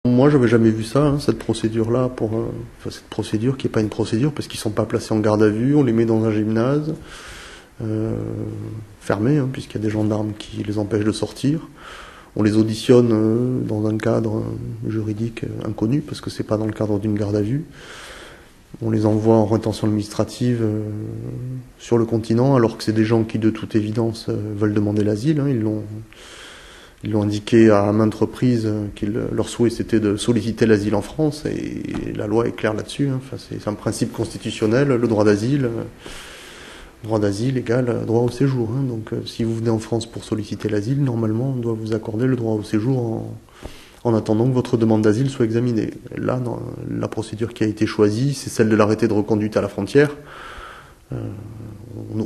Moi, j'avais jamais vu ça, hein, cette procédure-là, cette procédure qui n'est pas une procédure, parce qu'ils sont pas placés en garde à vue, on les met dans un gymnase, fermé, hein, puisqu'il y a des gendarmes qui les empêchent de sortir. On les auditionne dans un cadre juridique inconnu, parce que c'est pas dans le cadre d'une garde à vue. On les envoie en rétention administrative sur le continent, alors que c'est des gens qui, de toute évidence, veulent demander l'asile. Hein, Ils l'ont indiqué à maintes reprises leur souhait c'était de solliciter l'asile en France, et la loi est claire là-dessus. Hein. Enfin, c'est un principe constitutionnel, le droit d'asile égale droit au séjour. Hein. Donc si vous venez en France pour solliciter l'asile, normalement on doit vous accorder le droit au séjour en attendant que votre demande d'asile soit examinée. Là, la procédure qui a été choisie, c'est celle de l'arrêté de reconduite à la frontière.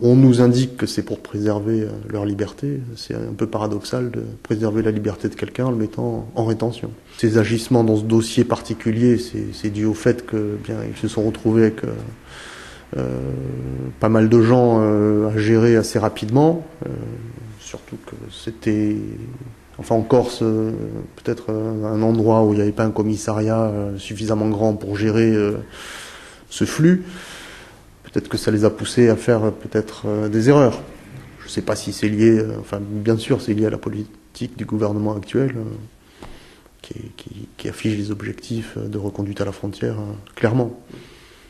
On nous indique que c'est pour préserver leur liberté. C'est un peu paradoxal de préserver la liberté de quelqu'un en le mettant en rétention. Ces agissements dans ce dossier particulier, c'est dû au fait que ils se sont retrouvés avec pas mal de gens à gérer assez rapidement. Surtout que c'était, en Corse, peut-être un endroit où il n'y avait pas un commissariat suffisamment grand pour gérer ce flux. Peut-être que ça les a poussés à faire des erreurs. Je ne sais pas si c'est lié, bien sûr c'est lié à la politique du gouvernement actuel qui affiche les objectifs de reconduite à la frontière clairement.